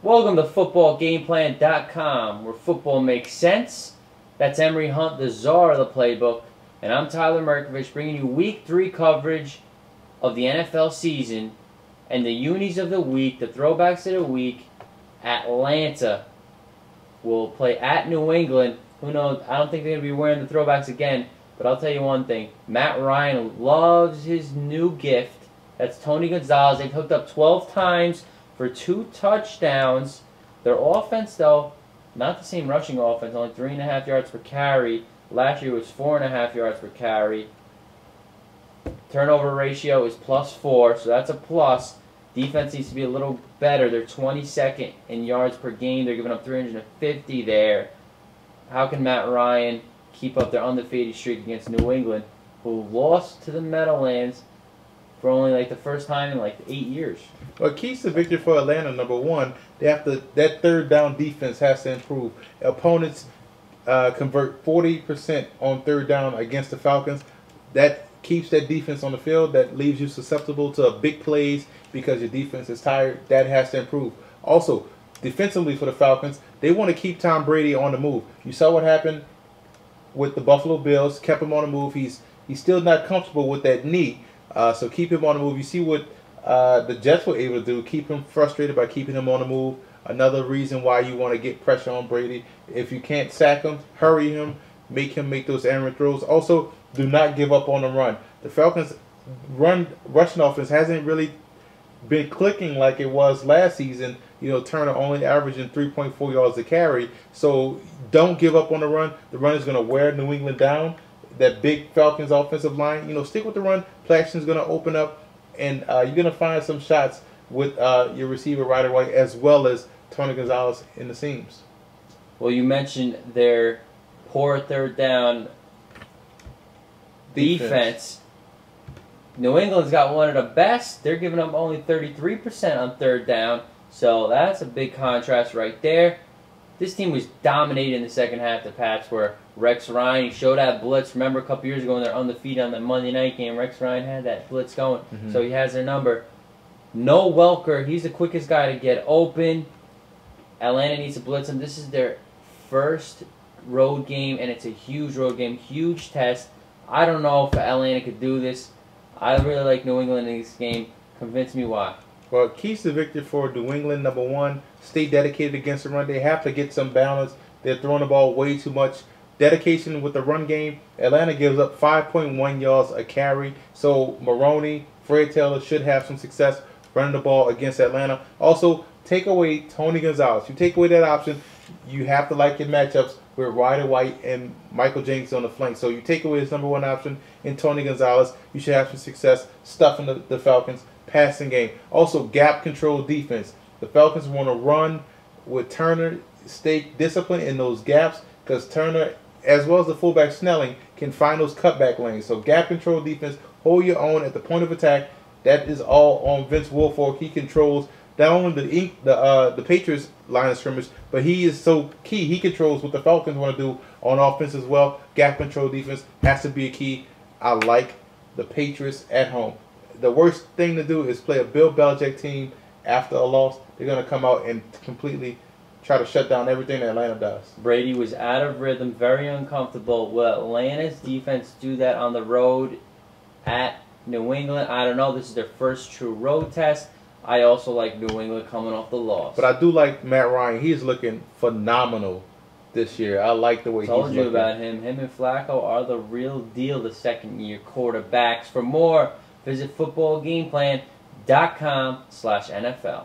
Welcome to footballgameplan.com, where football makes sense. That's Emery Hunt, the czar of the playbook, and I'm Tyler Merkovich, bringing you Week 3 coverage of the NFL season and the unis of the week, the throwbacks of the week. Atlanta will play at New England. Who knows? I don't think they're going to be wearing the throwbacks again, but I'll tell you one thing. Matt Ryan loves his new gift. That's Tony Gonzalez. They've hooked up 12 times for 2 touchdowns. Their offense, though, not the same rushing offense, only 3.5 yards per carry. Last year was 4.5 yards per carry. Turnover ratio is +4, so that's a plus. Defense needs to be a little better. They're 22nd in yards per game. They're giving up 350 there. How can Matt Ryan keep up their undefeated streak against New England, who lost to the Meadowlands for only like the first time in like 8 years? Well, keys to victory for Atlanta, number one, that third down defense has to improve. Opponents convert 40% on third down against the Falcons. That keeps that defense on the field. That leaves you susceptible to big plays because your defense is tired. That has to improve. Also, defensively for the Falcons, they want to keep Tom Brady on the move. You saw what happened with the Buffalo Bills. Kept him on the move. He's still not comfortable with that knee. So keep him on the move. You see what the Jets were able to do, keep him frustrated by keeping him on the move. Another reason why you want to get pressure on Brady. If you can't sack him, hurry him make those errant throws. Also, do not give up on the run. The Falcons' rushing offense hasn't really been clicking like it was last season. You know, Turner only averaging 3.4 yards a carry. So don't give up on the run. The run is going to wear New England down. That big Falcons offensive line, stick with the run. Play action is going to open up, and you're going to find some shots with your receiver right away, as well as Tony Gonzalez in the seams. Well, you mentioned their poor third down defense. New England's got one of the best. They're giving up only 33% on third down, so that's a big contrast right there. This team was dominated in the second half. The Pats were. Rex Ryan, he showed that blitz. Remember a couple years ago when they're undefeated on the Monday night game, Rex Ryan had that blitz going. So he has their number. No Welker, he's the quickest guy to get open. Atlanta needs to blitz him. This is their first road game, and it's a huge road game, huge test. I don't know if Atlanta could do this. I really like New England in this game. Convince me why. Well, keys to victory for New England, number one, stay dedicated against the run. They have to get some balance. They're throwing the ball way too much. Dedication with the run game. Atlanta gives up 5.1 yards a carry. So Maroney, Fred Taylor should have some success running the ball against Atlanta. Also, take away Tony Gonzalez. You take away that option, you have to like your matchups with Ryder White and Michael Jenkins on the flank. So you take away his number one option in Tony Gonzalez, you should have some success stuffing the Falcons passing game. Also, gap control defense. The Falcons want to run with Turner, stay disciplined in those gaps, because Turner, as well as the fullback Snelling, can find those cutback lanes. So gap control defense, hold your own at the point of attack. That is all on Vince Wilfork. He controls not only the Patriots line of scrimmage, but he is so key. He controls what the Falcons want to do on offense as well. Gap control defense has to be a key. I like the Patriots at home. The worst thing to do is play a Bill Belichick team after a loss. They're going to come out and completely try to shut down everything that Atlanta does. Brady was out of rhythm, very uncomfortable. Will Atlanta's defense do that on the road at New England? I don't know. This is their first true road test. I also like New England coming off the loss. But I do like Matt Ryan. He's looking phenomenal this year. I like the way he's looking. Told you about him. Him and Flacco are the real deal, the second-year quarterbacks. For more, visit footballgameplan.com/NFL.